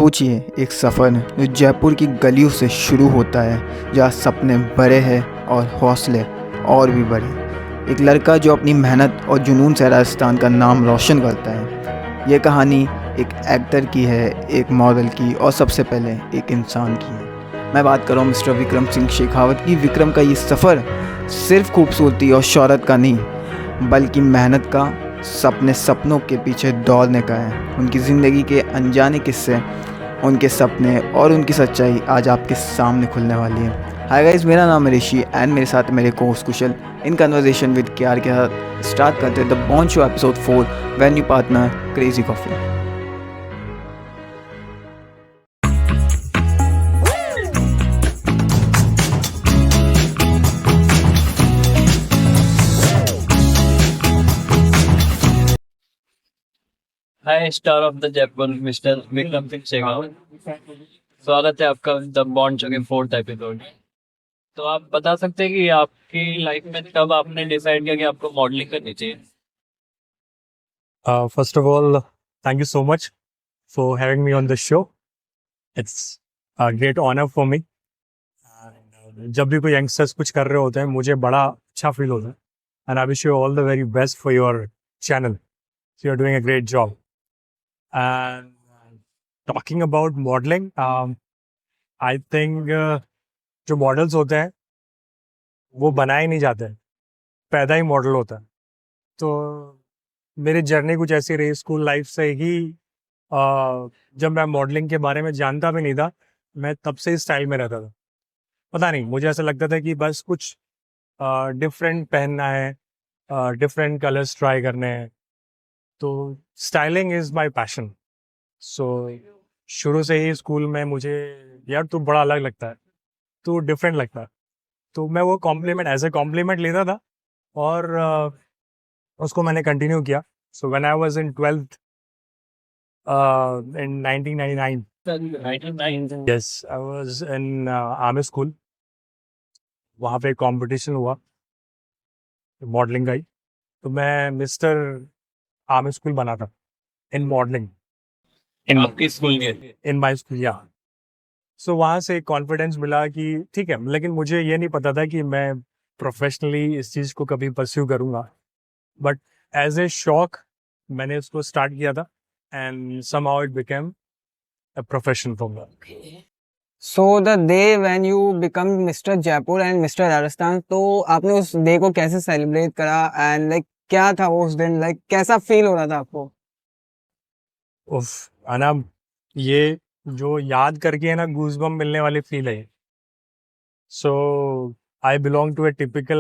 सोचिए एक सफ़र जो जयपुर की गलियों से शुरू होता है, जहाँ सपने बड़े हैं और हौसले और भी बड़े। एक लड़का जो अपनी मेहनत और जुनून से राजस्थान का नाम रोशन करता है। ये कहानी एक एक्टर की है, एक मॉडल की और सबसे पहले एक इंसान की है। मैं बात कर रहा हूँ मिस्टर विक्रम सिंह शेखावत की। विक्रम का ये सफ़र सिर्फ खूबसूरती और शोहरत का नहीं, बल्कि मेहनत का, सपनों के पीछे दौड़ने का है। उनकी ज़िंदगी के अनजाने किस्से, उनके सपने और उनकी सच्चाई आज आपके सामने खुलने वाली है। हाय गाइस, मेरा नाम है ऋषि एंड मेरे साथ मेरे कोर्स Kushal. In conversation with KR के साथ स्टार्ट करते हैं the bond show episode 4 when you partner crazy coffee. Hi star of the Jaipur mister Vikram Singh Shekhawat. स्वागत है आपका द बॉन्ड के 4th एपिसोड। तो आप बता सकते हैं कि आपकी लाइफ में कब आपने डिसाइड किया कि आपको मॉडलिंग करनी चाहिए? First of all, thank you so much for having me on the show. It's a great honor for me. जब भी कोई यंगस्टर्स कुछ कर रहे होते हैं मुझे बड़ा अच्छा फील होता है and I wish you all the very best for your channel. You are doing a great job. And talking about modelling, I think जो मॉडल्स होते हैं वो बनाए नहीं जाते हैं, पैदा ही मॉडल होता है. तो मेरी जर्नी कुछ ऐसी रही स्कूल लाइफ से ही. जब मैं मॉडलिंग के बारे में जानता भी नहीं था, मैं तब से इस स्टाइल में रहता था. पता नहीं, मुझे ऐसा लगता था कि बस कुछ डिफरेंट पहनना है, डिफरेंट कलर्स ट्राई करने हैं. तो स्टाइलिंग इज़ माय पैशन. सो शुरू से ही स्कूल में मुझे, यार तू बड़ा अलग लगता है, तू डिफरेंट लगता है. तो मैं वो कॉम्प्लीमेंट एज ए कॉम्प्लीमेंट लेता था और उसको मैंने कंटिन्यू किया. So when I was in 12th in 1999. 99 Yes, I was in army school. वहाँ पे कंपटीशन हुआ मॉडलिंग का ही. तो मैं मिस्टर आर्मी स्कूल बना था इन मॉडलिंग आपके स्कूल के? इन माय स्कूल, या. सो वहाँ से कॉन्फिडेंस मिला कि ठीक है, लेकिन मुझे ये नहीं पता था कि मैं प्रोफेशनली इस चीज़ को कभी परस्यू करूँगा. बट एज ए शौक मैंने उसको स्टार्ट किया था and somehow it became a profession for me. So the day when you become mister Jaipur and mister Rajasthan, तो आपने उस डे को कैसे सेलिब्रेट करा एंड लाइक क्या था वो उस दिन, लाइक कैसा फील हो रहा था आपको? उफ, अना, ये जो याद करके है ना गूज़बम्प मिलने वाली फील है. So I belong to a typical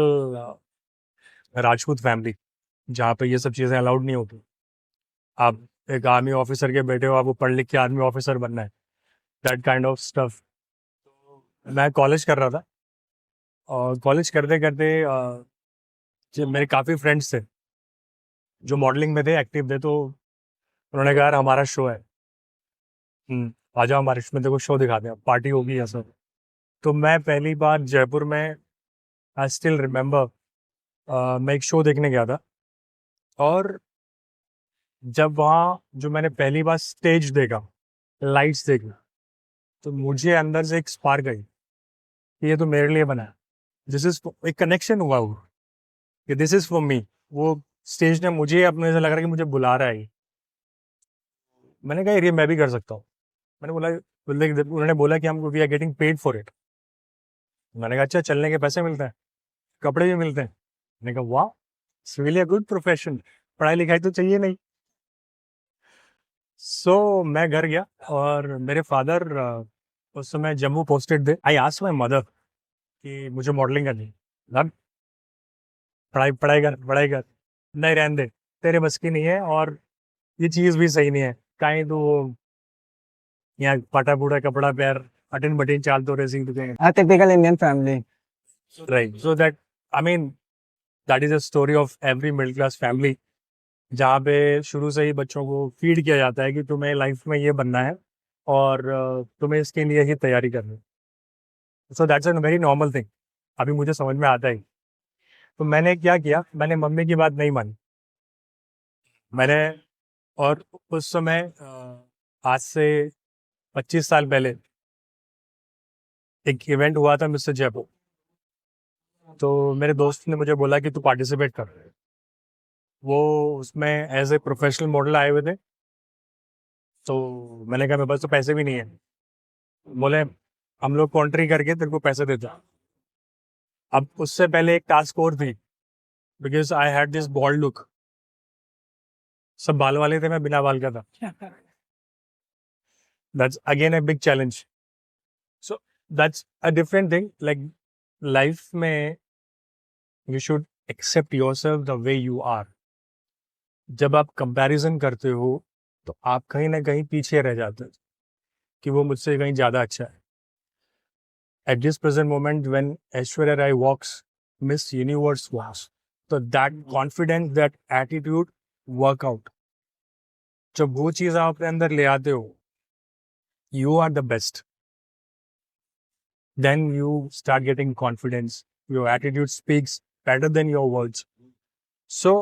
Rajput family जहाँ पे ये सब चीज़ें अलाउड नहीं होती. आप एक आर्मी ऑफिसर के बेटे हो, आपको पढ़ लिख के आर्मी ऑफिसर बनना है, दैट काइंड ऑफ स्टफ. मैं कॉलेज कर रहा था और कॉलेज करते करते जो मेरे काफ़ी फ्रेंड्स थे जो मॉडलिंग में थे, एक्टिव थे. तो उन्होंने कहा यार हमारा शो है, आ जाओ हमारे इसमें, देखो शो दिखाते हैं, पार्टी होगी ऐसा. तो मैं पहली बार जयपुर में, आई स्टिल रिमेंबर, मैं एक शो देखने गया था. और जब वहाँ जो मैंने पहली बार स्टेज देखा, लाइट्स देखी, तो मुझे अंदर से एक स्पार्क आई कि ये तो मेरे लिए बना है. दिस इज, एक कनेक्शन हुआ वो कि दिस इज फॉर मी. वो स्टेज ने मुझे, अपने से लग रहा है कि मुझे बुला रहा है. मैंने कहा ये मैं भी कर सकता हूँ. मैंने बोला, उन्होंने बोला कि हम we are getting paid for it. मैंने कहा अच्छा, चलने के पैसे मिलते हैं, कपड़े भी मिलते हैं. मैंने कहा वाह, it's really a good profession, पढ़ाई लिखाई तो चाहिए नहीं. सो मैं घर गया और मेरे फादर उस समय जम्मू पोस्टेड थे. आई आस्क्ड माय मदर कि मुझे मॉडलिंग करनी है. "लग, पढ़ाई कर, नहीं रहने दे, तेरे बस की नहीं है और ये चीज़ भी सही नहीं है. कहीं तो यहाँ फटा फूटा कपड़ा पैर, अटिन बटिन चाल तो रेसिंग तो कहीं. A typical Indian family. Right. So that, I mean, that is a story of every middle class family, जहाँ पे शुरू से ही बच्चों को फीड किया जाता है कि तुम्हें लाइफ में ये बनना है और तुम्हें इसके लिए ही तैयारी करनी है. So that's a very normal thing. अभी मुझे समझ में आता है. तो मैंने क्या किया, मैंने मम्मी की बात नहीं मानी. मैंने, और उस समय आज से 25 साल पहले एक इवेंट हुआ था मिस्टर जयपुर, तो मेरे दोस्त ने मुझे बोला कि तू पार्टिसिपेट कर। वो उसमें एज ए प्रोफेशनल मॉडल आए हुए थे, तो मैंने कहा मेरे पास तो पैसे भी नहीं है। बोले हम लोग कॉन्ट्री करके तेरे को पैसे देते हैं। अब उससे पहले एक टास्क और थी, because I had this bald look, सब बाल वाले थे, मैं बिना बाल का था। That's again a big challenge. So that's a different thing. Like life में you should accept yourself the way you are. जब आप कंपैरिजन करते हो तो आप कहीं ना कहीं पीछे रह जाते हो कि वो मुझसे कहीं ज़्यादा अच्छा है। At this present moment, when Aishwarya Rai walks, Miss Universe walks, so that confidence, that attitude, work out. जब वो चीज़ आप अपने अंदर ले आते हो, you are the best. Then you start getting confidence. Your attitude speaks better than your words. So,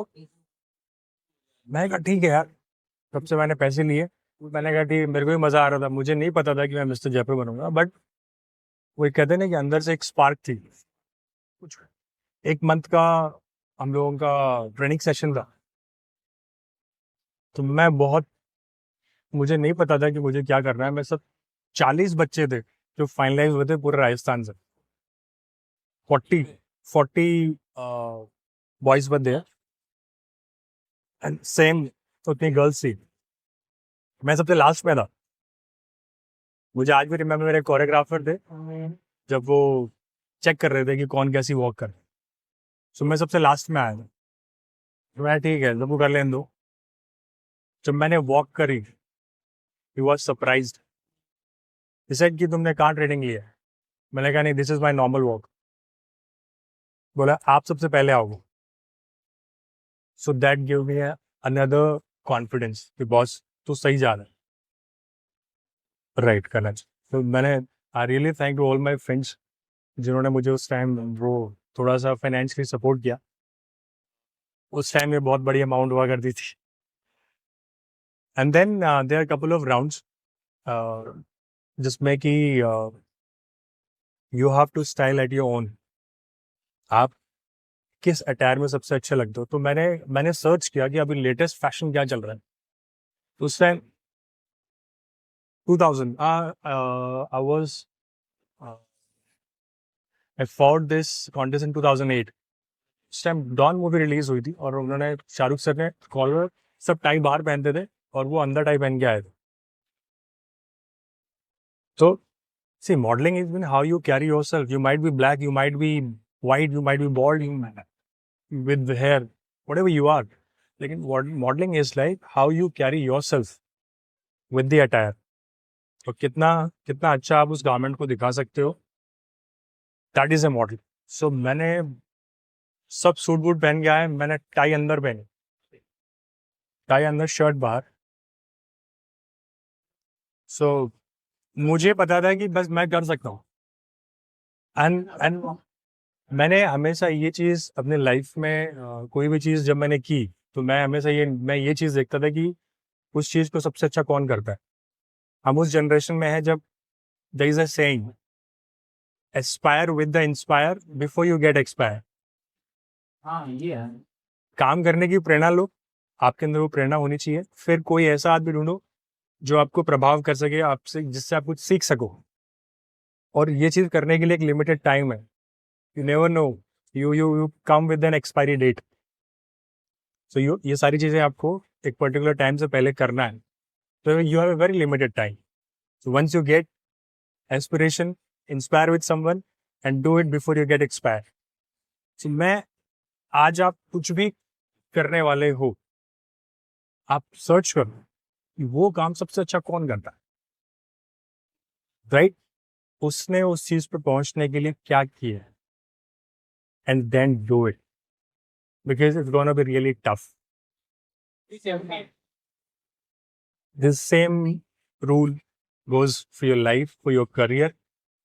मैं कहा ठीक है यार, तब से मैंने पैसे लिए। मैंने कहा ठीक, मेरे को भी मज़ा आ रहा था। मुझे नहीं पता था कि मैं मिस्टर जयपुर बनूंगा, बट वो एक कहते हैं ना कि अंदर से एक स्पार्क थी। कुछ एक मंथ का हम लोगों का ट्रेनिंग सेशन था, तो मैं बहुत, मुझे नहीं पता था कि मुझे क्या करना है। मैं सब 40 बच्चे थे जो फाइनलाइज हुए थे पूरे राजस्थान से। 40 boys were there and same उतनी गर्ल्स थी। मैं सबसे लास्ट में था। मुझे आज भी रिमेम्बर, मेरे कोरियोग्राफर थे, जब वो चेक कर रहे थे कि कौन कैसी वॉक कर, सो मैं सबसे लास्ट में आया था। तो मैं ठीक है, जब वो कर लेने दो। जब मैंने वॉक करी, he was surprised. He said कि तुमने कहाँ ट्रेनिंग लिया है? मैंने कहा नहीं, this is my normal walk. बोला आप सबसे पहले आओगे। So that give me another confidence कि बॉस तू सही जा रहा है, राइट करना चाहिए। तो मैंने I really thank to all my friends जिन्होंने मुझे उस टाइम वो थोड़ा सा फाइनेंशियली सपोर्ट किया। उस टाइम में बहुत बड़ी अमाउंट हुआ करती थी। And then there couple of rounds जिसमें कि you have to style at your own. आप किस अटायर में सबसे अच्छे लगते हो? तो मैंने सर्च किया कि अभी लेटेस्ट फैशन क्या चल रहा है। तो उस time 2000 I was I fought this contest in 2008। उस टाइम डॉन मूवी रिलीज हुई थी और उन्होंने, शाहरुख सर ने कॉलर, सब टाई बाहर पहनते थे और वो अंदर टाई पहन के आए थे। तो see modelling is mean how you carry yourself. You might be black, you might be white, you might be bald, with hair, whatever you are. लेकिन modelling is like how you carry your self with the attire, और कितना कितना अच्छा आप उस garment को दिखा सकते हो, दैट इज ए मॉडल। सो मैंने सब सूट बूट पहन के आए, मैंने टाई अंदर पहनी, टाई अंदर, शर्ट बाहर। सो मुझे पता था कि बस मैं कर सकता हूँ। एंड मैंने हमेशा ये चीज़ अपने लाइफ में कोई भी चीज़ जब मैंने की, तो मैं हमेशा मैं ये चीज़ देखता था कि उस चीज़ को सबसे अच्छा कौन करता है। हम उस जनरेशन में हैं जब there is a saying, aspire with the inspire before you get expire. हाँ ये है। काम करने की प्रेरणा लो, आपके अंदर वो प्रेरणा होनी चाहिए। फिर कोई ऐसा आदमी ढूंढो जो आपको प्रभाव कर सके, आपसे, जिससे आप कुछ सीख सको। और ये चीज़ करने के लिए एक लिमिटेड टाइम है। You never know, you come with an expiry date. So ये सारी चीज़ें आपको एक पर्टिकुलर टाइम से पहले करना है। तो you have a very limited time. So once you get aspiration, inspire with someone and do it before you get expire. So मैं, आज आप कुछ भी करने वाले हो, आप सर्च करो कि वो काम सबसे अच्छा कौन करता है, राइट? उसने उस चीज पे पहुंचने के लिए क्या किया है, and then do it, because it's gonna be really tough. This same rule goes for your life, for your career,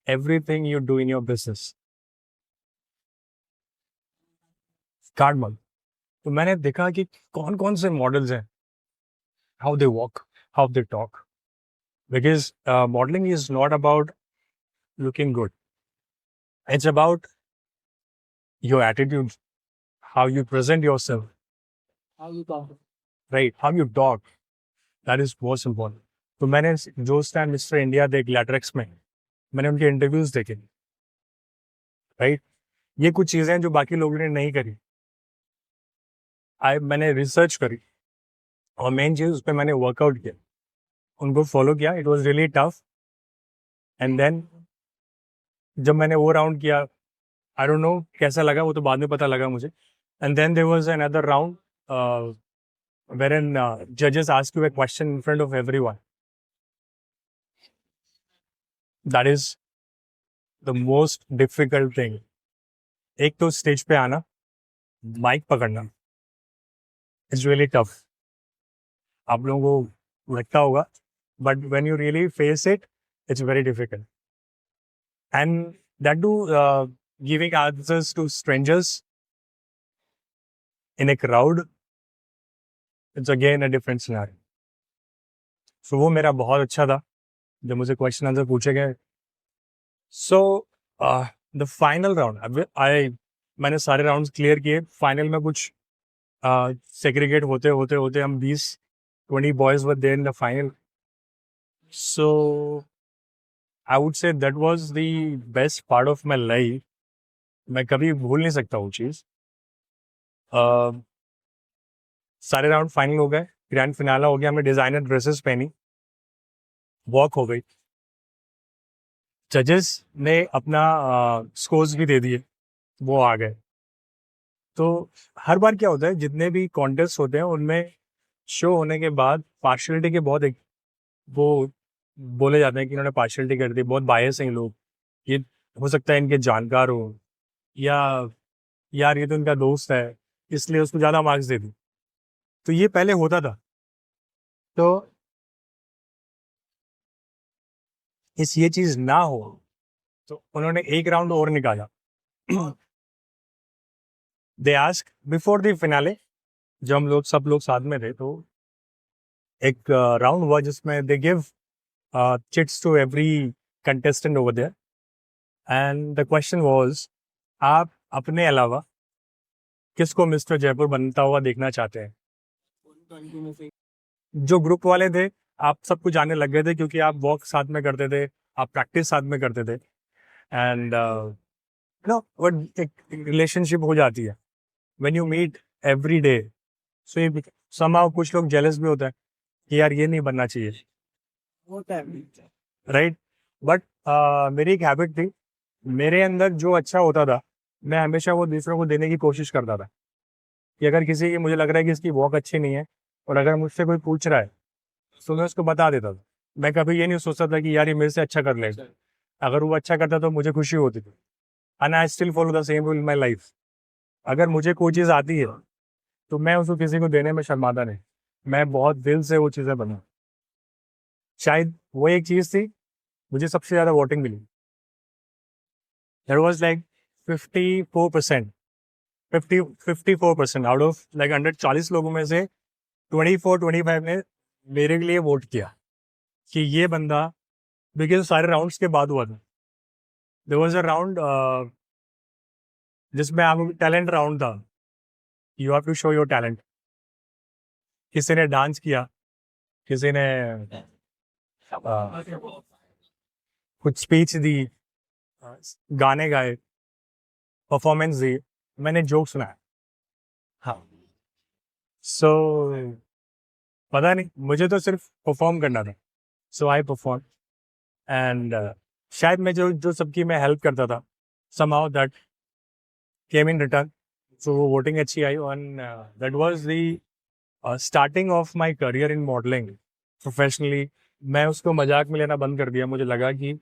everything you do in your business. Card mall, तो मैंने देखा कि कौन कौन से मॉडल्स हैं, how they walk, how they talk, because modeling is not about looking good. It's about your attitude, how you present yourself, How you talk? right? How you talk. That is most important. तो मैंने जो stand mister India देख लैट्रेक्स में मैंने उनके interviews देखे, right? ये कुछ चीज़ें हैं जो बाकी लोगों ने नहीं करी। मैंने रिसर्च करी और मेन चीज़ उस पर मैंने वर्कआउट किया, उनको फॉलो किया। It was really tough. And then जब मैंने वो राउंड किया, आई डोंट नो कैसा लगा, वो तो बाद में पता लगा मुझे। And then there was another round wherein judges ask you a question in front of everyone. That is the most difficult thing. एक तो स्टेज पे आना, माइक पकड़ना, इट्स रियली टफ। आप लोगों को लगता होगा, but when you really face it, it's very difficult. And that too giving answers to strangers in a crowd, it's again a different scenario. So वो मेरा बहुत अच्छा था जब मुझे क्वेश्चन आंसर पूछे गए। सो द फाइनल राउंड, मैंने सारे राउंड्स क्लियर किए। फाइनल में कुछ सेग्रीगेट होते होते होते हम 20 boys were there in the final. So I would say that was the best part of my life. मैं कभी भूल नहीं सकता वो चीज़। सारे राउंड फाइनल हो गए, ग्रैंड फिनाला हो गया, हमने डिज़ाइनर ड्रेसेस पहनी, वॉक हो गई। जजेस ने अपना स्कोर्स भी दे दिए, वो आ गए। तो हर बार क्या होता है, जितने भी कॉन्टेस्ट होते हैं उनमें शो होने के बाद पार्शलिटी के बहुत एक वो बोले जाते हैं कि इन्होंने पार्शलिटी कर दी, बहुत बायस हैं लोग, ये हो सकता है इनके जानकार हो, या यार ये तो इनका दोस्त है इसलिए उसको ज़्यादा मार्क्स दे दी। तो ये पहले होता था। तो इस ये चीज़ ना हो तो उन्होंने एक राउंड और निकाला। They ask before the finale, जब हम लोग सब लोग साथ में थे, तो एक राउंड हुआ जिसमें they give chits to every contestant over there, and the question was, आप अपने अलावा किसको मिस्टर जयपुर बनता हुआ देखना चाहते हैं? जो ग्रुप वाले थे, आप सबको जानने लग गए थे क्योंकि आप वॉक साथ में करते थे, आप प्रैक्टिस साथ में करते थे, एंड नो व्हाट एक रिलेशनशिप हो जाती है when you meet every day. So somehow कुछ लोग जेलस भी होता है कि यार ये नहीं बनना चाहिए, राइट? बट मेरी एक हैबिट थी, मेरे अंदर जो अच्छा होता था मैं हमेशा वो दूसरों को देने की कोशिश करता था। कि अगर किसी की मुझे लग रहा है कि इसकी वॉक अच्छी नहीं है और अगर मुझसे कोई पूछ रहा है तो मैं उसको बता देता था। मैं कभी ये नहीं सोचता था कि यार ये मेरे से अच्छा कर लेगा। अगर वो अच्छा करता तो मुझे खुशी होती थी। And I still follow the same rule in my life. अगर मुझे कोई चीज़ आती है तो मैं उसको किसी को देने में शर्माता नहीं, मैं बहुत दिल से वो चीज़ें बना। शायद वो एक चीज़ थी, मुझे सबसे ज़्यादा वोटिंग मिली। That was like 54%, 54% out of like 140 लोगों में से 24-25 ने मेरे लिए वोट किया कि ये बंदा, बिकॉज सारे राउंड्स के बाद हुआ था। देयर वाज अ राउंड जिसमें आप टैलेंट राउंड था, you have to show your talent. किसी ने डांस किया, किसी ने कुछ स्पीच दी, गाने गाए, परफॉर्मेंस दी, मैंने जोक सुनाया। हाँ, सो पता नहीं, मुझे तो सिर्फ परफॉर्म करना था, सो आई परफॉर्म। एंड शायद मैं जो सबकी मैं हेल्प करता था, somehow that came in return. So वो वोटिंग अच्छी आई, and that was the starting of my career in modeling professionally. मैं उसको मजाक में लेना बंद कर दिया। मुझे लगा कि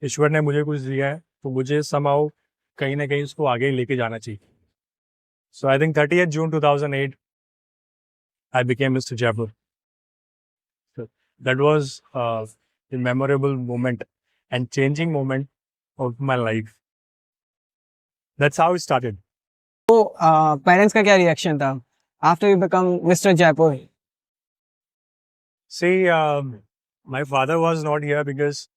ईश्वर ने मुझे कुछ दिया है तो मुझे somehow कहीं ना कहीं उसको आगे लेके जाना चाहिए। So I think 30th June 2008 I became Mr. Jaipur. So that was a memorable moment and changing moment of my life. That's how it started. तो पेरेंट्स का क्या रिएक्शन था after you become mister Jaipur? See, My father was not here because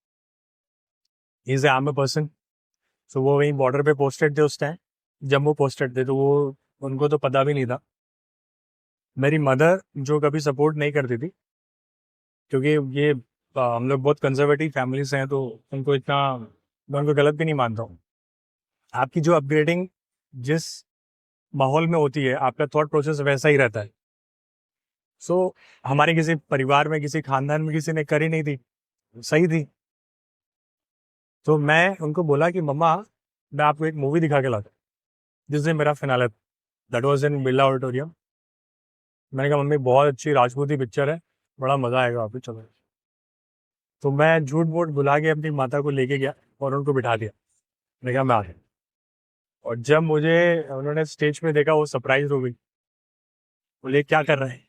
he's an army person. So वो वहीं border पे posted थे उस time, Jammu posted थे, तो वो उनको तो पता भी नहीं था. मेरी मदर जो कभी सपोर्ट नहीं करती थी, क्योंकि ये हम लोग बहुत कंजर्वेटिव फैमिलीज हैं, तो उनको इतना, मैं उनको गलत भी नहीं मानता हूँ. आपकी जो अपग्रेडिंग जिस माहौल में होती है, आपका थॉट प्रोसेस वैसा ही रहता है. सो हमारे किसी परिवार में, किसी खानदान में किसी ने करी नहीं थी, सही थी. तो मैं उनको बोला कि मम्मा, मैं आपको एक मूवी दिखा के लाता हूँ. जिस दिन मेरा finale, that was in Birla auditorium. मैंने कहा मम्मी बहुत अच्छी राजपूती पिक्चर है, बड़ा मज़ा आएगा आप चलो. तो मैं झूठ मूठ बुला के अपनी माता को लेके गया और उनको बिठा दिया. मैंने कहा मैं आ गया. और जब मुझे उन्होंने स्टेज पे देखा, वो सरप्राइज हो गई, बोले क्या कर रहे हैं.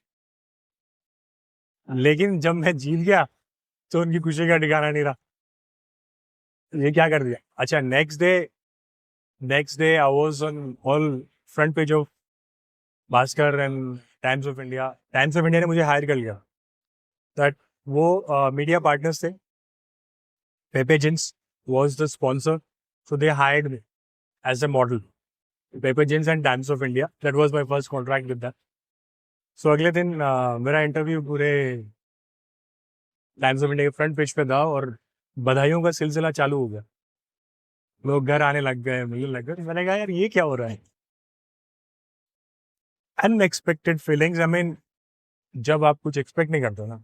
लेकिन जब मैं जीत गया तो उनकी खुशी का ठिकाना नहीं रहा. ये क्या कर दिया. अच्छा, next day I was on all front page of Bhaskar and Times of India ने मुझे हायर कर लिया. दैट वो मीडिया पार्टनर्स थे. Pepe jeans was the sponsor, so they hired me as a model. Pepe jeans and Times of India, that was my first contract with that. So अगले दिन मेरा interview पूरे Times of India के front page पे था और बधाइयों का सिलसिला चालू हो गया. लोग घर आने लग गए, मिलने लग गए. मैंने कहा यार ये क्या हो रहा है. Unexpected feelings. आई मीन, जब आप कुछ एक्सपेक्ट नहीं करते हो ना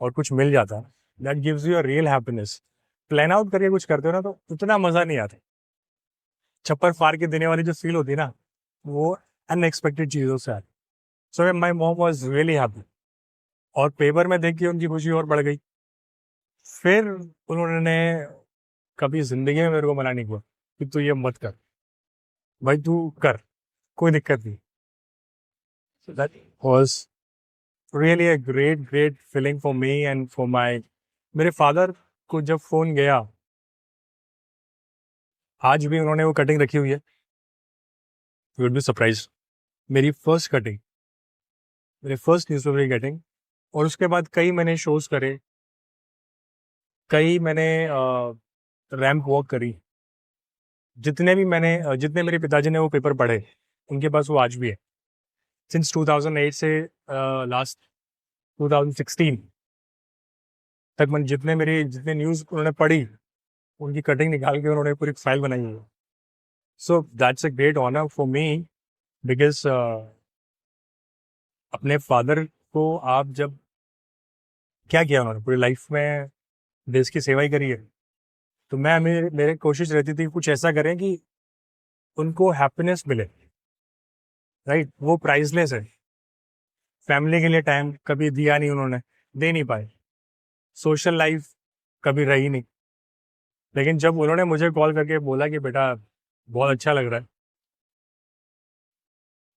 और कुछ मिल जाता है, that gives you a real happiness. Plan out करके कुछ करते हो ना तो उतना मज़ा नहीं आता. छप्पर फाड़ के देने वाली जो फील होती है ना, वो अनएक्सपेक्टेड चीज़ों से आती. So my mom was really happy. और पेपर में देख के उनकी खुशी और बढ़ गई. फिर उन्होंने कभी ज़िंदगी में मेरे को मना नहीं किया कि तू ये मत कर, भाई तू कर, कोई दिक्कत नहीं. So that was really a great feeling for me and for my. मेरे फादर को जब फ़ोन गया, आज भी उन्होंने वो कटिंग रखी हुई है. You would be surprised. मेरी फर्स्ट कटिंग, मेरे फर्स्ट न्यूज़पेपर की कटिंग. और उसके बाद कई मैंने शोज़ करे, कई मैंने रैंप वॉक करी. जितने मेरे पिताजी ने वो पेपर पढ़े, उनके पास वो आज भी है. सिंस 2008 से लास्ट 2016 तक मैंने जितने न्यूज़ उन्होंने पढ़ी, उनकी कटिंग निकाल के उन्होंने पूरी फाइल बनाई हुई है. So that's a great honour for me because अपने फादर को आप जब, क्या किया उन्होंने पूरी लाइफ में, देश की सेवा ही करी है. तो मेरे कोशिश रहती थी कुछ ऐसा करें कि उनको हैप्पीनेस मिले. राइट, वो प्राइसलेस है. फैमिली के लिए टाइम कभी दिया नहीं उन्होंने, दे नहीं पाए. सोशल लाइफ कभी रही नहीं. लेकिन जब उन्होंने मुझे कॉल करके बोला कि बेटा बहुत अच्छा लग रहा है,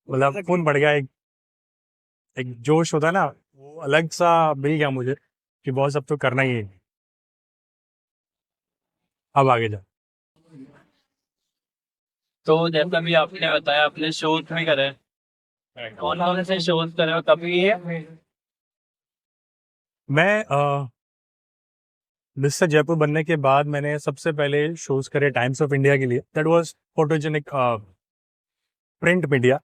मतलब खून बढ़ गया. एक जोश होता है ना, वो अलग सा मिल गया मुझे कि बहुत सब तो करना ही है, अब आगे जा. तो जैसा भी आपने बताया, आपने शोज भी करे, कौन कौन से शोज करे और कभी मैं मिस्टर जयपुर बनने के बाद मैंने सबसे पहले शोज करे टाइम्स ऑफ इंडिया के लिए. That was photogenic print media.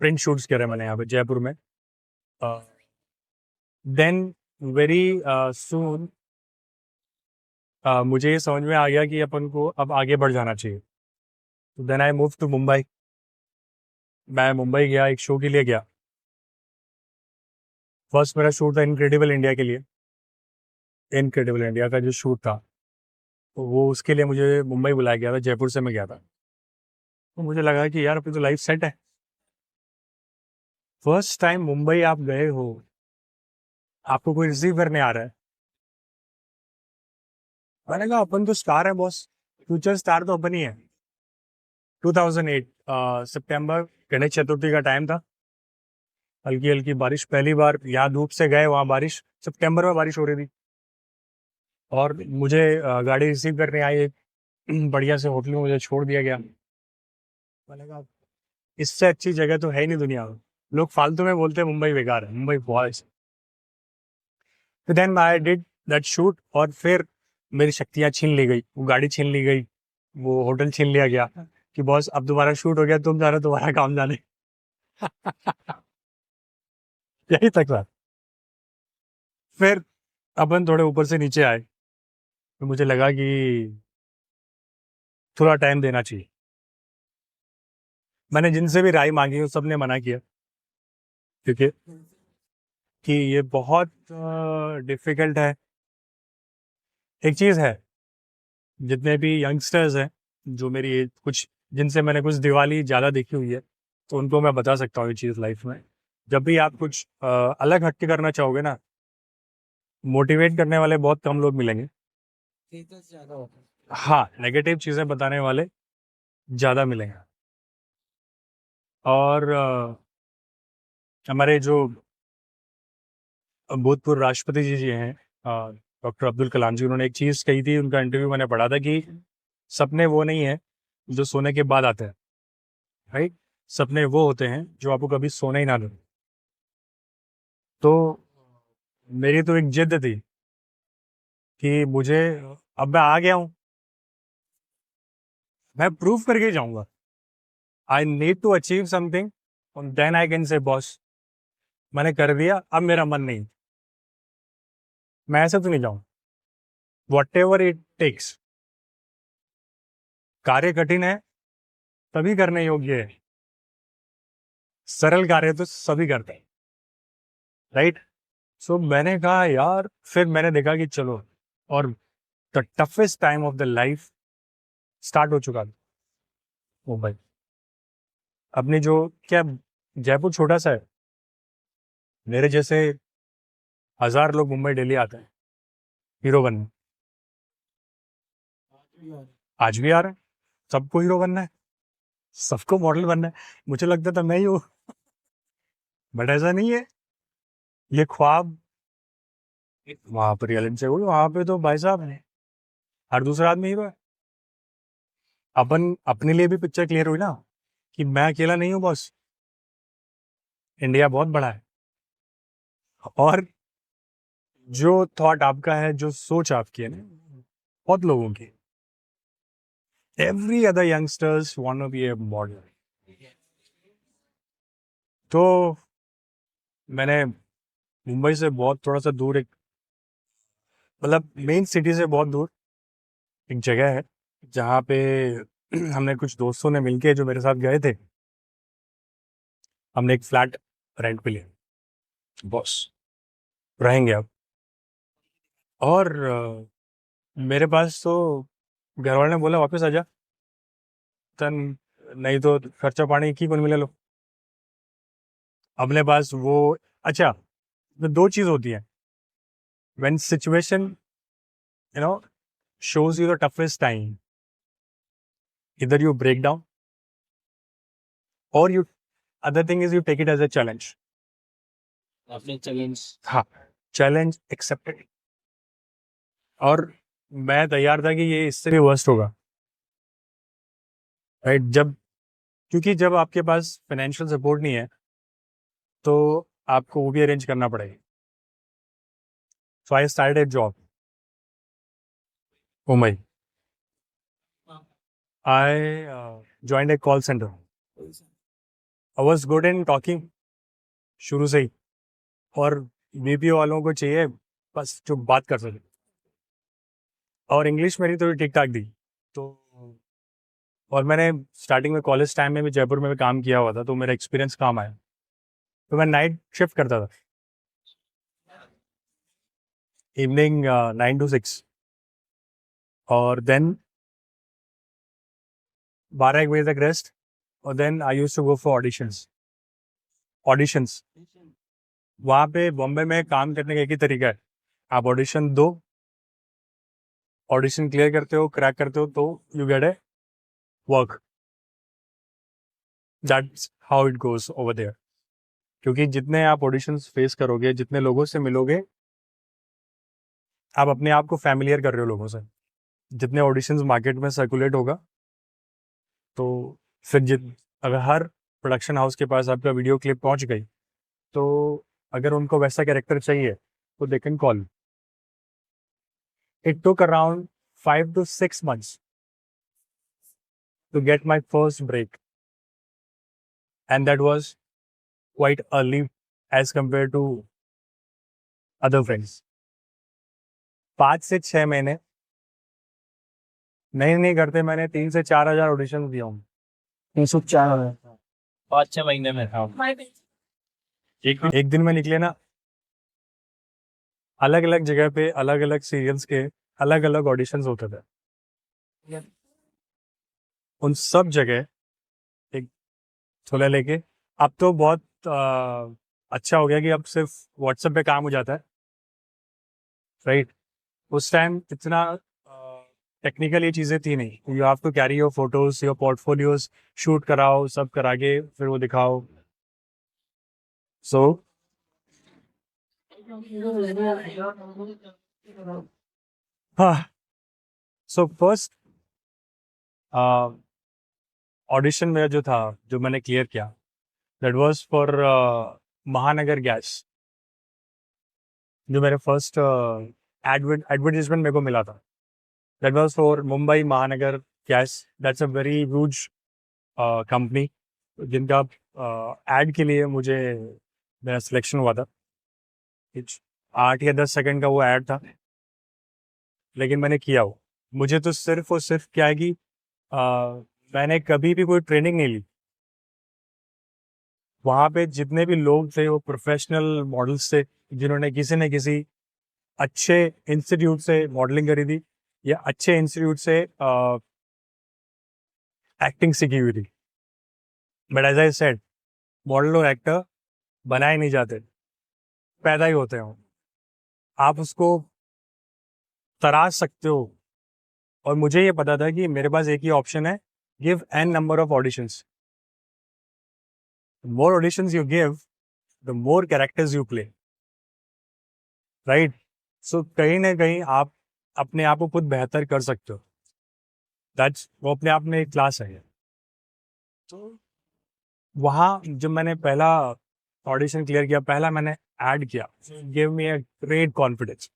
Print shoots करे मैंने यहाँ पे जयपुर में. देन वेरी सून मुझे ये समझ में आ गया कि अपन को अब आगे बढ़ जाना चाहिए. Then I move to Mumbai. मैं मुंबई गया, एक शो के लिए गया. फर्स्ट मेरा शूट था इनक्रेडिबल इंडिया के लिए. इनक्रेडिबल इंडिया का जो शूट था, तो वो उसके लिए मुझे मुंबई बुलाया गया था. जयपुर से मैं गया था. तो मुझे लगा कि यार अपनी तो लाइफ सेट है. फर्स्ट टाइम मुंबई आप गए हो, आपको कोई रिसीव करने आ रहा है. मैंने कहा अपन तो स्टार है बॉस, फ्यूचर स्टार तो अपन ही है. 2008 सितंबर, गणेश चतुर्थी का टाइम था. हल्की हल्की बारिश, पहली बार यहाँ धूप से गए, वहाँ बारिश, सितंबर में बारिश हो रही थी. और मुझे गाड़ी रिसीव करने आई एक बढ़िया से होटल में मुझे छोड़ दिया गया. मैंने कहा इससे अच्छी जगह तो है ही नहीं दुनिया में. लोग फालतू में बोलते हैं मुंबई बेकार है, मुंबई बहुत है. Then I did that shoot, और फिर मेरी शक्तियाँ छीन ली गई, वो गाड़ी छीन ली गई, वो होटल छीन लिया गया कि बॉस अब तुम्हारा शूट हो गया, तुम जा रहे हो तुम्हारा काम जाने। यही तक था। फिर अपन थोड़े ऊपर से नीचे आए तो मुझे लगा कि थोड़ा टाइम देना चाहिए। मैंने जिनसे भी राय मांगी उन सबने मना किया, क्योंकि कि ये बहुत डिफिकल्ट है। एक चीज़ है, जितने भी यंगस्टर्स हैं जो मेरी एज कुछ, जिनसे मैंने कुछ दिवाली ज़्यादा देखी हुई है, तो उनको मैं बता सकता हूँ ये चीज़ लाइफ में। जब भी आप कुछ अलग हटके करना चाहोगे ना, मोटिवेट करने वाले बहुत कम लोग मिलेंगे। हाँ, नेगेटिव चीज़ें बताने वाले ज़्यादा मिलेंगे। और हमारे जो भूतपूर्व राष्ट्रपति जी हैं, डॉक्टर अब्दुल कलाम जी, उन्होंने एक चीज़ कही थी, उनका इंटरव्यू मैंने पढ़ा था कि सपने वो नहीं है जो सोने के बाद आते हैं, राइट? सपने वो होते हैं जो आपको कभी सोने ही ना दें। तो मेरी तो एक जिद थी कि मुझे, अब मैं आ गया हूँ, मैं प्रूव करके जाऊंगा। I need to achieve something और then I can say boss मैंने कर दिया, अब मेरा मन नहीं, मैं ऐसे तो नहीं जाऊँ। Whatever it takes. कार्य कठिन है तभी करने योग्य है, सरल कार्य तो सभी करते हैं, राइट? सो मैंने कहा यार, फिर मैंने देखा कि चलो, और the toughest time of the life start हो चुका था। ओ भाई, अपनी जो, क्या, जयपुर छोटा सा है, मेरे जैसे 1000 लोग मुंबई डेली आते हैं हीरो बनने, आज भी आ रहे हैं। सबको हीरो बनना है, सबको मॉडल बनना है। मुझे लगता था मैं ही हूँ, बट ऐसा नहीं है। ये ख्वाब वहां पर रियलिटी से हुई, वहां पे तो भाई साहब हर दूसरा आदमी हीरो है। अपन अपने लिए भी पिक्चर क्लियर हुई ना कि मैं अकेला नहीं हूँ बॉस, इंडिया बहुत बड़ा है। और जो थॉट आपका है, जो सोच आपकी है ना, बहुत लोगों की, every other youngsters want to be a model. तो मैंने मुंबई से बहुत थोड़ा सा दूर एक, मतलब मेन सिटी से बहुत दूर एक जगह है जहाँ पे हमने कुछ दोस्तों ने मिलके जो मेरे साथ गए थे, हमने एक फ्लैट रेंट पे लिया, बॉस रहेंगे अब। और मेरे पास तो घर वाले ने बोला वापस आ जा, तन नहीं तो खर्चा पानी की कौन मिले लो। अपने पास वो, अच्छा, तो दो चीज होती है, when situation shows you the toughest time, either you break down or you, other thing is you take it as a challenge. आपने चैलेंज, हाँ, चैलेंज एक्सेप्टेड। और मैं तैयार था कि ये इससे भी वर्स्ट होगा, राइट? क्योंकि जब आपके पास फाइनेंशियल सपोर्ट नहीं है तो आपको वो भी अरेंज करना पड़ेगा। So I started job Mumbai. I joined a call centre. I was good in talking शुरू से ही, और बीपीओ वालों को चाहिए बस जो बात कर सके, और इंग्लिश मेरी थोड़ी ठीक ठाक थी। तो और मैंने स्टार्टिंग में कॉलेज टाइम में भी जयपुर में भी काम किया हुआ था, तो मेरा एक्सपीरियंस काम आया। तो मैं नाइट शिफ्ट करता था, इवनिंग 9 to 6, और देन 12-1 बजे तक रेस्ट, और then I use to go for auditions. वहाँ पे बॉम्बे में काम करने का एक ही तरीका है, आप ऑडिशन दो, ऑडिशन क्लियर करते हो, क्रैक करते हो, तो you get a work. That's how it goes over there. क्योंकि जितने आप ऑडिशंस फेस करोगे, जितने लोगों से मिलोगे, आप अपने आप को फैमिलियर कर रहे हो लोगों से। जितने ऑडिशंस मार्केट में सर्कुलेट होगा, तो फिर अगर हर प्रोडक्शन हाउस के पास आपका वीडियो क्लिप पहुंच गई, तो अगर उनको वैसा कैरेक्टर चाहिए तो they can call. It took around 5 to 6 months to get my first break, and that was quite early as compared to other friends. 5 से 6 महीने नहीं करते मैंने 3 से 4 हजार ऑडिशन दिया हूँ। 304 5-6 महीने में। एक दिन में निकले ना, अलग अलग जगह पे अलग अलग सीरियल्स के अलग अलग ऑडिशंस होते थे। उन सब जगह एक छोला लेके, अब तो बहुत अच्छा हो गया कि अब सिर्फ व्हाट्सएप पे काम हो जाता है, राइट। उस टाइम इतना टेक्निकल ये चीज़ें थी नहीं। You have to carry your photos, your portfolios, shoot कराओ, सब करा के फिर वो दिखाओ। सो हाँ, सो फर्स्ट ऑडिशन मेरा जो था, जो मैंने क्लियर किया, दैट वाज फॉर महानगर गैस। जो मेरे फर्स्ट एडवर्टीजमेंट मेरे को मिला था, दैट वाज फॉर मुंबई महानगर gas. That's a very huge company, जिनका एड के लिए मुझे मेरा सिलेक्शन हुआ था। कुछ 8 या 10 सेकंड का वो ऐड था, लेकिन मैंने किया वो। मुझे तो सिर्फ और सिर्फ क्या है कि मैंने कभी भी कोई ट्रेनिंग नहीं ली। वहाँ पे जितने भी लोग थे वो प्रोफेशनल मॉडल्स थे, जिन्होंने किसी न किसी अच्छे इंस्टीट्यूट से मॉडलिंग करी थी या अच्छे इंस्टीट्यूट से एक्टिंग सीखी हुई थी। But as I said, model और एक्टर बनाए नहीं जाते, पैदा ही होते हैं। आप उसको तराश सकते हो, और मुझे ये पता था कि मेरे पास एक ही ऑप्शन है, give an number of auditions. More auditions you give, the more characters you play, right. So कहीं ना कहीं आप अपने आप को खुद बेहतर कर सकते हो। दैट्स, वो अपने आप में एक क्लास है। तो वहाँ जब मैंने पहला ऑडिशन क्लियर किया, पहला मैंने ऐड किया, give me a great confidence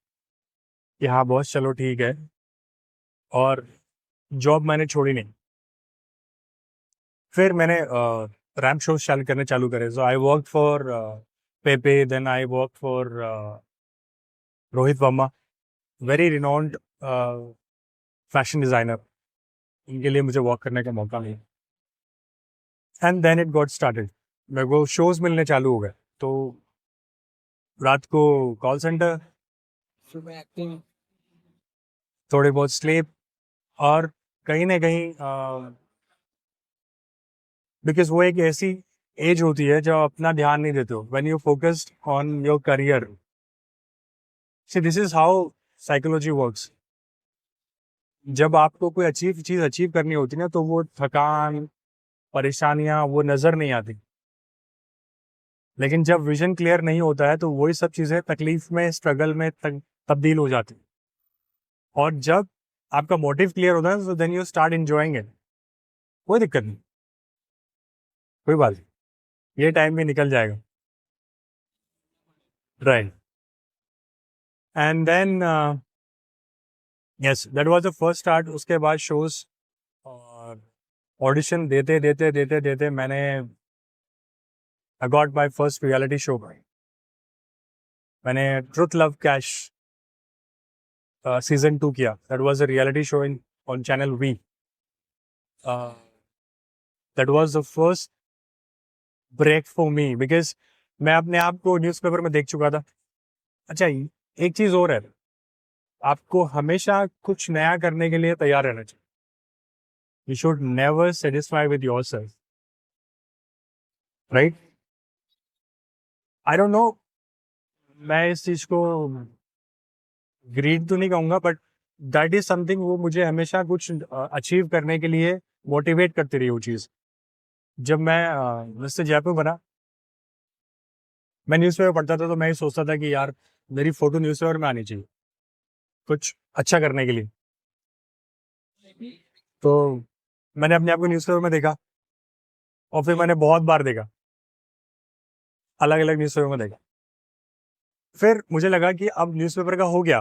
कि हाँ बॉस, चलो ठीक है। और जॉब मैंने छोड़ी नहीं। फिर मैंने रैम्प शोज करने चालू करे। So I work for Pepe, then I work for Rohit Verma, very renowned fashion designer. इनके लिए मुझे वर्क करने का मौका मिला, and then it got started. मेरे को शोज मिलने चालू हो गए, तो रात को कॉल सेंटर, सुबह एक्टिंग। थोड़े बहुत स्लीप, और कहीं ना कहीं बिकॉज वो एक ऐसी एज होती है जब अपना ध्यान नहीं देते हो, when you focused on your career. See, this is how psychology works. जब आपको कोई चीज़ अचीव करनी होती है ना, तो वो थकान, परेशानियां वो नज़र नहीं आती। लेकिन जब विजन क्लियर नहीं होता है, तो वही सब चीज़ें तकलीफ में, स्ट्रगल में तब्दील हो जाती। और जब आपका मोटिव क्लियर होता है, तो then you start enjoying it. कोई दिक्कत नहीं, कोई बात नहीं, ये टाइम भी निकल जाएगा, right. And then yes, that was the first start. उसके बाद शोज और ऑडिशन देते देते देते देते मैंने I got my first reality show. मैंने ट्रुथ लव कैश सीजन 2 किया। That was a reality show in on channel V. That was the first break for me, because मैं अपने आप को न्यूज़पेपर में देख चुका था। अच्छा, एक चीज़ और है, आपको हमेशा कुछ नया करने के लिए तैयार रहना चाहिए। You should never satisfy with yourself, right. I don't know, मैं इस चीज़ को ग्रीड तो नहीं कहूँगा, बट दैट इज समथिंग, वो मुझे हमेशा कुछ अचीव करने के लिए मोटिवेट करती रही वो चीज़। जब मैं मिस्टर जयपुर बना, मैं न्यूज़पेपर पढ़ता था, तो मैं ये सोचता था कि यार मेरी फोटो न्यूज़पेपर में आनी चाहिए कुछ अच्छा करने के लिए। तो मैंने अपने आप को न्यूज़पेपर में देखा, और फिर मैंने बहुत बार देखा, अलग अलग न्यूज़पेपर में देखा। फिर मुझे लगा कि अब न्यूज़पेपर का हो गया,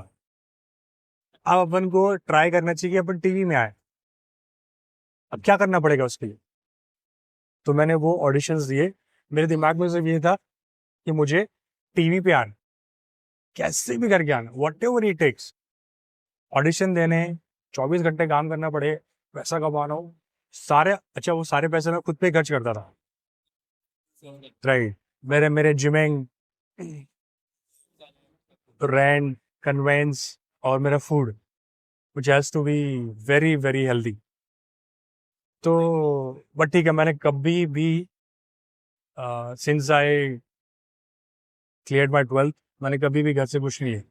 अब अपन को ट्राई करना चाहिए कि अपन टीवी में आए। अब क्या करना पड़ेगा उसके लिए? तो मैंने वो ऑडिशंस दिए। मेरे दिमाग में सिर्फ ये था कि मुझे टीवी पे आना, कैसे भी करके आना, whatever it takes. Audition देने, 24 घंटे काम करना पड़े, पैसा कमाना हो, सारे, अच्छा वो सारे पैसे मैं खुद पे खर्च करता था। राइट, मेरे मेरे जिमिंग, रेंट, कन्वेंस और मेरा food which has to be very very healthy. तो बट ठीक है, मैंने कभी भी since I clear my 12th मैंने कभी भी घर से कुछ नहीं लिया।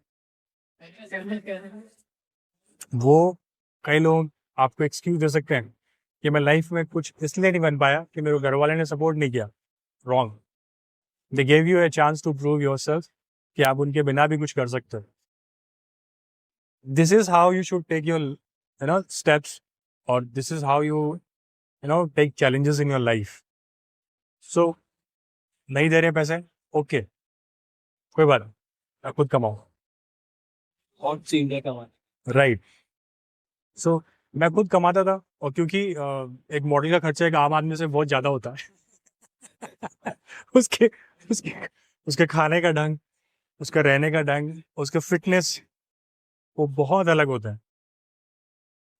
वो कई लोग आपको एक्सक्यूज दे सकते हैं कि मैं लाइफ में कुछ इसलिए नहीं बन पाया कि मेरे घर वाले ने सपोर्ट नहीं किया। Wrong. They gave you a chance to prove yourself कि आप उनके बिना भी कुछ कर सकते हो। This is how you should take your steps, और this is how you take challenges in your life. So नहीं दे रहे पैसे, ओके, कोई बात नहीं, आप खुद कमाओ। और सीधे कमाना। राइट। सो मैं खुद कमाता था, और क्योंकि एक मॉडल का खर्चा एक आम आदमी से बहुत ज़्यादा होता है उसके उसके उसके खाने का ढंग, उसका रहने का ढंग, उसका फिटनेस, वो बहुत अलग होता है।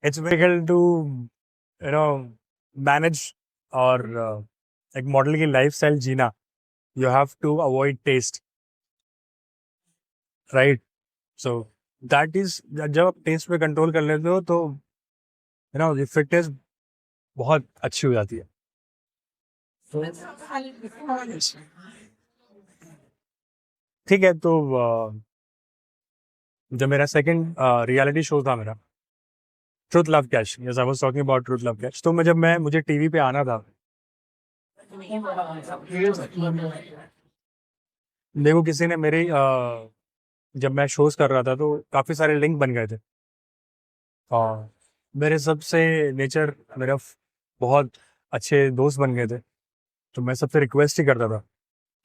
इट्स डिफिकल्ट टू मैनेज, और एक मॉडल की लाइफस्टाइल जीना, you have to avoid taste. Right. So that is, जब आप टेस्ट पे कंट्रोल कर लेते हो तो फिटनेस बहुत अच्छी हो जाती है। ठीक है, तो जब मेरा सेकंड रियलिटी शो था मेरा truth love cash, yes I was talking about truth love cash, तो मुझे टीवी पे आना था। देखो किसी ने जब मैं शोज कर रहा था तो काफ़ी सारे लिंक बन गए थे, और मेरे सबसे नेचर मेरा बहुत अच्छे दोस्त बन गए थे। तो मैं सबसे रिक्वेस्ट ही करता था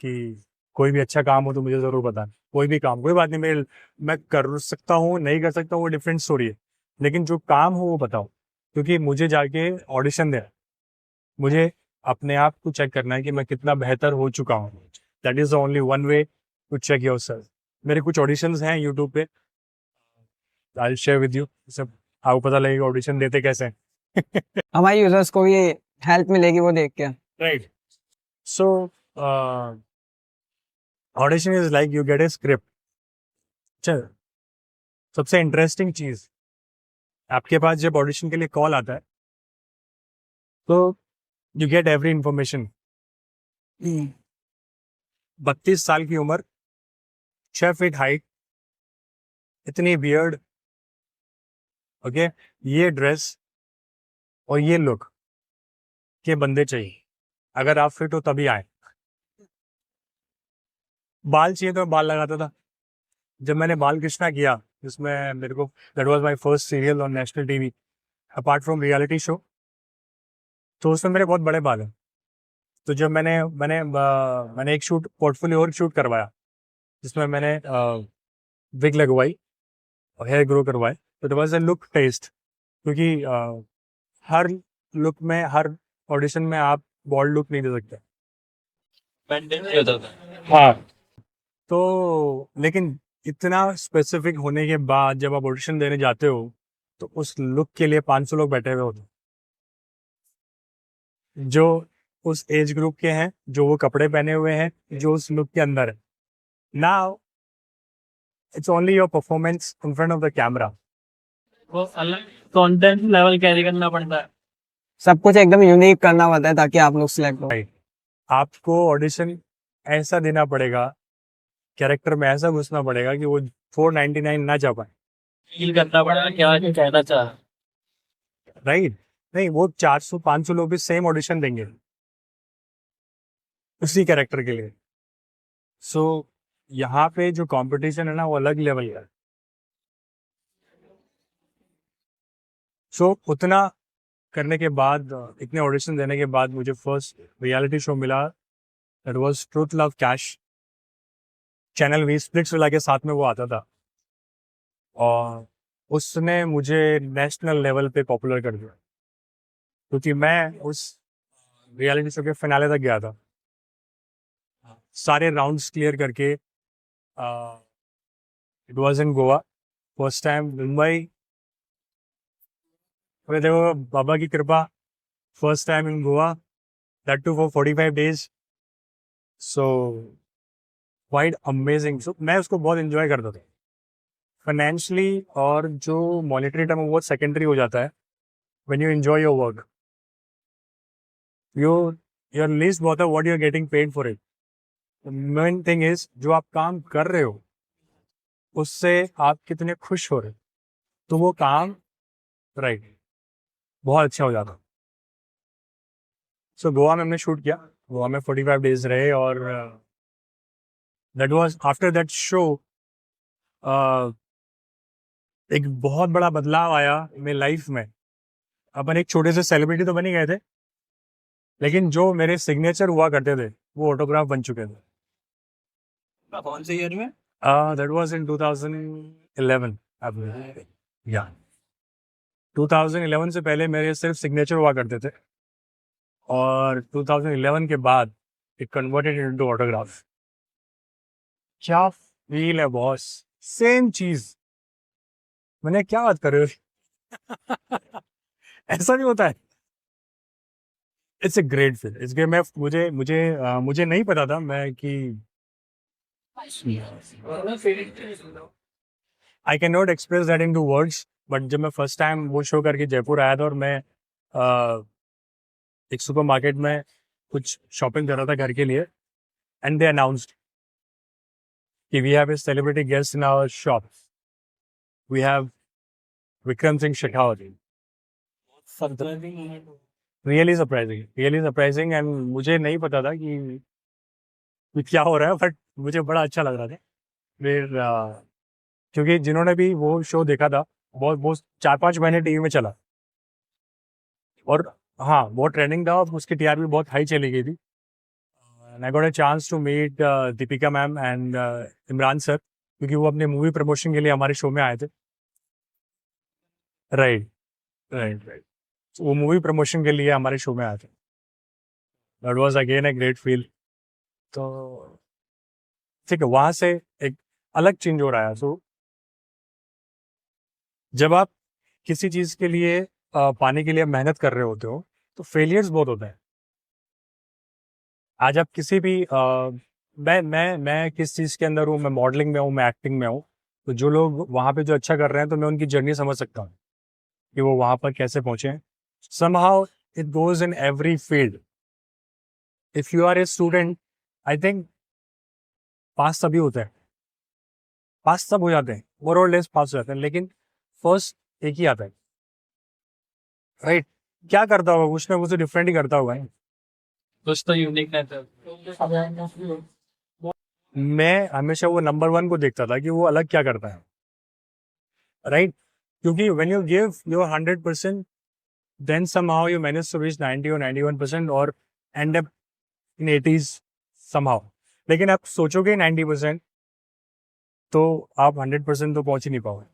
कि कोई भी अच्छा काम हो तो मुझे ज़रूर बताना, कोई भी काम, कोई बात नहीं, मैं कर सकता हूँ, नहीं कर सकता हूँ, वो डिफरेंट स्टोरी है, लेकिन जो काम हो वो बताओ, क्योंकि मुझे जाके ऑडिशन देना, मुझे अपने आप को चेक करना है कि मैं कितना बेहतर हो चुका हूँ। That is the only one way to check yourself. मेरे कुछ ऑडिशंस हैं यूट्यूब पे, आई शेयर विद यू, सब आपको पता लगेगा ऑडिशन देते कैसे हैं। हमारे यूजर्स को भी हेल्प मिलेगी वो देख के। Right. So audition is like you get A script. चल, सबसे इंटरेस्टिंग चीज, आपके पास जब ऑडिशन के लिए कॉल आता है तो यू गेट एवरी इंफॉर्मेशन। 32 साल की उम्र, 6 फीट हाइट, इतनी बियर्ड, ओके, ये ड्रेस और ये लुक के बंदे चाहिए। अगर आप फिट हो तभी आए। बाल चाहिए तो मैं बाल लगाता था। जब मैंने बाल कृष्णा किया, जिसमें मेरे को, that was my first serial on national TV apart from reality show, तो उसमें मेरे बहुत बड़े बाल हैं। तो जब मैंने एक शूट, पोर्टफोलियो और शूट करवाया, जिसमें मैंने विग लगवाई और हेयर ग्रो करवाए, तो it was a look test, क्योंकि हर लुक में, हर ऑडिशन में आप बॉल्ड लुक नहीं दे सकते। मेंटेन नहीं होता था। हाँ। तो लेकिन इतना स्पेसिफिक होने के बाद जब आप ऑडिशन देने जाते हो तो उस लुक के लिए 500 लोग बैठे हुए होते हैं, जो उस एज ग्रुप के हैं, जो वो कपड़े पहने हुए हैं, जो उस लुक के अंदर है। Now it's only your performance in front of the camera. वो अलग कंटेंट लेवल कैरी करना पड़ता है। सब कुछ एकदम यूनिक करना होता है ताकि आप लोग सिलेक्ट हो। आपको ऑडिशन ऐसा देना पड़ेगा, कैरेक्टर में ऐसा घुसना पड़ेगा कि वो 499 ना जा पाए। फील करना पड़ेगा क्या कहना चाह। राइट। नहीं, वो 400-500 लोग भी सेम ऑडिशन देंगे उसी कैरेक्टर के लिए। सो यहाँ पे जो कंपटीशन है ना, वो अलग लेवल का है। सो उतना करने के बाद, इतने ऑडिशन देने के बाद मुझे फर्स्ट रियलिटी शो मिला, that was truth love cash. Channel V Splitsvilla के साथ में वो आता था, और उसने मुझे नेशनल लेवल पे पॉपुलर कर दिया, क्योंकि मैं उस रियलिटी शो के फिनाले तक गया था, सारे राउंड्स क्लियर करके। It was in Goa, first time Mumbai. अरे देखो, बाबा की कृपा, first time in Goa, that too for 45 days, so quite amazing. So मैं उसको बहुत इंजॉय करता था फाइनेंशियली, और जो मॉनेटरी टर्म है वो सेकेंडरी हो जाता है when you enjoy your work. Your least बहुत है what you are getting paid for it. Main thing is जो आप काम कर रहे हो उससे आप कितने खुश हो रहे हो, तो वो काम राइट बहुत अच्छा हो जाता। सो गोवा में हमने शूट किया, गोवा में 45 days रहे, और that was after that show एक बहुत बड़ा बदलाव आया मेरी लाइफ में। अपन एक छोटे से सेलिब्रिटी तो बन ही गए थे, लेकिन जो मेरे सिग्नेचर हुआ करते थे वो ऑटोग्राफ बन चुके थे। कौन से ईयर में? That was in 2011। अब या 2011 से पहले मेरे सिर्फ सिग्नेचर हुआ करते थे, और 2011 के बाद इट कन्वर्टेड इनटू ऑटोग्राफ। क्या फील है बॉस, सेम चीज। मैंने क्या बात कर रहे हो ऐसा नहीं होता है। It's a great feel. इसके मैं मुझे नहीं पता था मैं कि I can not express that into words, but जब मैं फर्स्ट टाइम वो शो करके जयपुर आया था, और मैं एक सुपरमार्केट में कुछ शॉपिंग कर रहा था घर के लिए, एंड दे अनाउंस्ड कि we have a celebrity guest in our shop, we have Vikram Singh Shekhawat. Really surprising, and मुझे नहीं पता था कि क्या हो रहा है, बट मुझे बड़ा अच्छा लग रहा था। फिर क्योंकि जिन्होंने भी वो शो देखा था, बहुत 4-5 महीने टीवी में चला, और हाँ बहुत ट्रेंडिंग था, और उसकी टीआरपी बहुत हाई चली गई थी। I got a chance to meet Deepika ma'am and Imran sir, क्योंकि वो अपने मूवी प्रमोशन के लिए हमारे शो में आए थे। राइट राइट, वो मूवी प्रमोशन के लिए हमारे शो में आए थे। That was again a great feel. तो ठीक है, वहाँ से एक अलग चेंज हो रहा है। सो जब आप किसी चीज़ के लिए पाने के लिए मेहनत कर रहे होते हो, तो फेलियर्स बहुत होते हैं। आज आप किसी भी मैं किस चीज़ के अंदर हूँ, मैं मॉडलिंग में हूँ, मैं एक्टिंग में हूँ, तो जो लोग वहाँ पे जो अच्छा कर रहे हैं, तो मैं उनकी जर्नी समझ सकता हूँ कि वो वहाँ पर कैसे पहुँचे हैं। Somehow it goes in every field. If you are a student, I think pass सभी होते हैं, पास सब हो जाते हैं, मोर और लेस पास हो जाते हैं, लेकिन फर्स्ट एक ही आता है। राइट, क्या करता होगा, कुछ ना कुछ डिफरेंट ही करता होगा। कुछ तो यूनिकनेस है। मैं हमेशा वो नंबर 1 को देखता था कि वो अलग क्या करता है। राइट, क्योंकि when you give your 100%, then somehow you manage to reach 90 और 91%, और and up in 80s somehow. लेकिन आप सोचोगे 90%, तो आप 100% तो पहुंच ही नहीं पाओगे।